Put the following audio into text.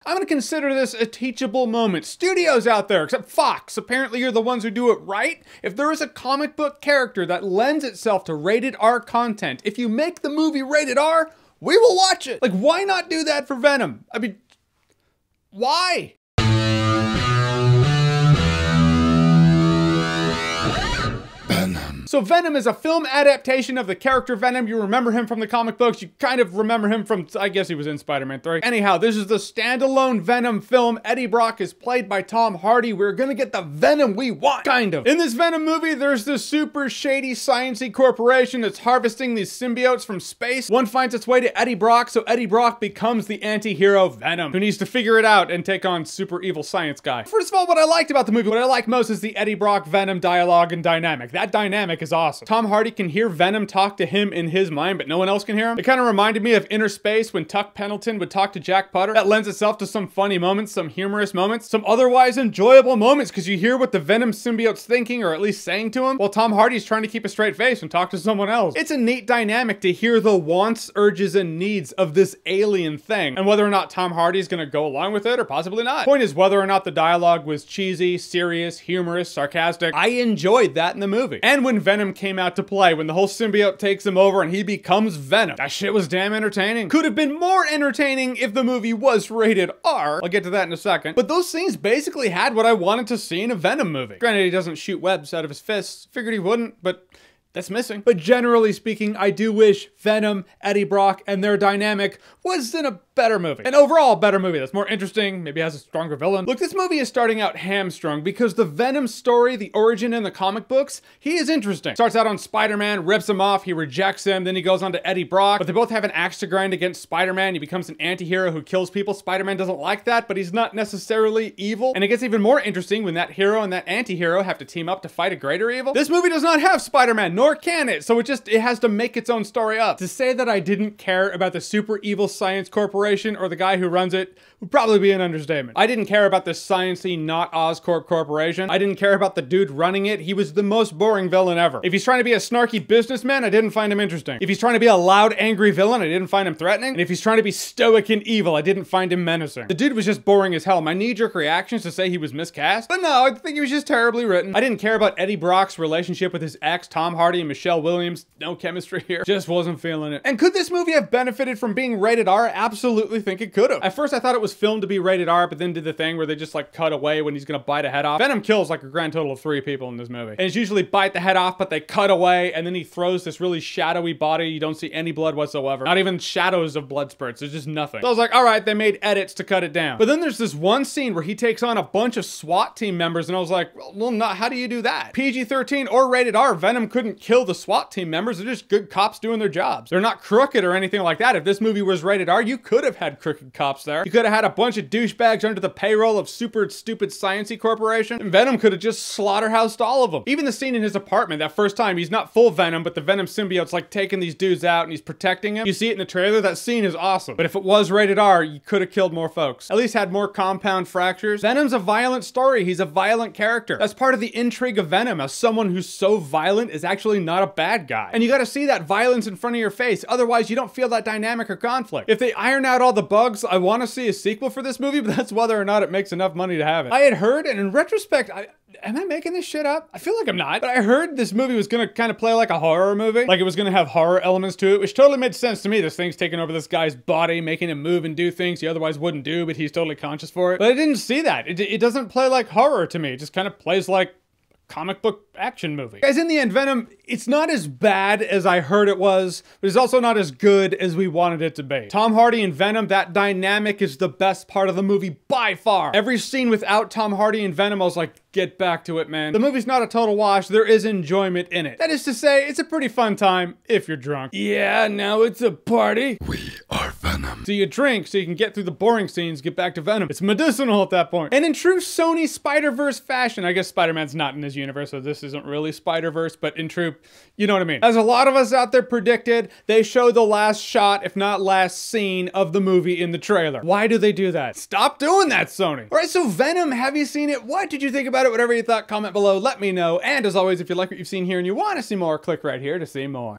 I'm gonna consider this a teachable moment. Studios out there, except Fox, apparently you're the ones who do it right. If there is a comic book character that lends itself to rated R content, if you make the movie rated R, we will watch it. Like, why not do that for Venom? I mean, why? So Venom is a film adaptation of the character Venom. You remember him from the comic books. You kind of remember him from, I guess he was in Spider-Man 3. Anyhow, this is the standalone Venom film. Eddie Brock is played by Tom Hardy. We're gonna get the Venom we want, kind of. In this Venom movie, there's this super shady sciencey corporation that's harvesting these symbiotes from space. One finds its way to Eddie Brock, so Eddie Brock becomes the anti-hero Venom, who needs to figure it out and take on super evil science guy. First of all, what I liked about the movie, what I like most is the Eddie Brock Venom dialogue and dynamic. That dynamic is awesome. Tom Hardy can hear Venom talk to him in his mind, but no one else can hear him. It kind of reminded me of Inner Space when Tuck Pendleton would talk to Jack Putter. That lends itself to some funny moments, some humorous moments, some otherwise enjoyable moments, because you hear what the Venom symbiote's thinking, or at least saying to him, while Tom Hardy's trying to keep a straight face and talk to someone else. It's a neat dynamic to hear the wants, urges, and needs of this alien thing, and whether or not Tom Hardy's gonna go along with it, or possibly not. Point is, whether or not the dialogue was cheesy, serious, humorous, sarcastic, I enjoyed that in the movie. And when Venom came out to play, when the whole symbiote takes him over and he becomes Venom, that shit was damn entertaining. Could have been more entertaining if the movie was rated R. I'll get to that in a second. But those scenes basically had what I wanted to see in a Venom movie. Granted, he doesn't shoot webs out of his fists. Figured he wouldn't, but that's missing. But generally speaking, I do wish Venom, Eddie Brock, and their dynamic was in a better movie. An overall better movie that's more interesting, maybe has a stronger villain. Look, this movie is starting out hamstrung because the Venom story, the origin in the comic books, he is interesting. Starts out on Spider-Man, rips him off, he rejects him, then he goes on to Eddie Brock, but they both have an axe to grind against Spider-Man. He becomes an anti-hero who kills people. Spider-Man doesn't like that, but he's not necessarily evil. And it gets even more interesting when that hero and that anti-hero have to team up to fight a greater evil. This movie does not have Spider-Man, nor can it, so it has to make its own story up. To say that I didn't care about the super evil science corporation or the guy who runs it would probably be an understatement. I didn't care about this sciencey, not Oscorp corporation. I didn't care about the dude running it. He was the most boring villain ever. If he's trying to be a snarky businessman, I didn't find him interesting. If he's trying to be a loud, angry villain, I didn't find him threatening. And if he's trying to be stoic and evil, I didn't find him menacing. The dude was just boring as hell. My knee-jerk reaction is to say he was miscast, but no, I think he was just terribly written. I didn't care about Eddie Brock's relationship with his ex, Tom Hardy, and Michelle Williams. No chemistry here. Just wasn't feeling it. And could this movie have benefited from being rated R? I absolutely think it could have. At first I thought it was filmed to be rated R, but then did the thing where they just like cut away when he's gonna bite a head off. Venom kills like a grand total of 3 people in this movie. And it's usually bite the head off, but they cut away, and then he throws this really shadowy body. You don't see any blood whatsoever. Not even shadows of blood spurts. There's just nothing. So I was like, all right, they made edits to cut it down. But then there's this one scene where he takes on a bunch of SWAT team members, and I was like, well, not, how do you do that? PG-13 or rated R, Venom couldn't kill the SWAT team members. They're just good cops doing their jobs. They're not crooked or anything like that. If this movie was rated R, you could have had crooked cops there. You could have had a bunch of douchebags under the payroll of super stupid sciencey corporation, and Venom could have just slaughterhoused all of them. Even the scene in his apartment, that first time, he's not full Venom, but the Venom symbiote's like taking these dudes out and he's protecting him. You see it in the trailer, that scene is awesome. But if it was rated R, you could have killed more folks. At least had more compound fractures. Venom's a violent story. He's a violent character. That's part of the intrigue of Venom, as someone who's so violent is actually not a bad guy. And you gotta see that violence in front of your face, otherwise you don't feel that dynamic or conflict. If they iron out all the bugs, I want to see a sequel for this movie, but that's whether or not it makes enough money to have it. I had heard, and in retrospect, am I making this shit up? I feel like I'm not, but I heard this movie was gonna kind of play like a horror movie. Like it was gonna have horror elements to it, which totally made sense to me. This thing's taking over this guy's body, making him move and do things he otherwise wouldn't do, but he's totally conscious for it. But I didn't see that. It doesn't play like horror to me. It just kind of plays like comic book action movie. Guys, in the end, Venom, it's not as bad as I heard it was, but it's also not as good as we wanted it to be. Tom Hardy and Venom, that dynamic is the best part of the movie by far. Every scene without Tom Hardy and Venom, I was like, get back to it, man. The movie's not a total wash. There is enjoyment in it. That is to say, it's a pretty fun time if you're drunk. Yeah, now it's a party. We are Venom. So you drink so you can get through the boring scenes, get back to Venom. It's medicinal at that point. And in true Sony Spider-Verse fashion, I guess Spider-Man's not in his universe, so this isn't really Spider-Verse, but in true, you know what I mean. As a lot of us out there predicted, they showed the last shot, if not last scene, of the movie in the trailer. Why do they do that? Stop doing that, Sony. All right, so Venom, have you seen it? What did you think about it? Whatever you thought, comment below, let me know. And as always, if you like what you've seen here and you want to see more, click right here to see more.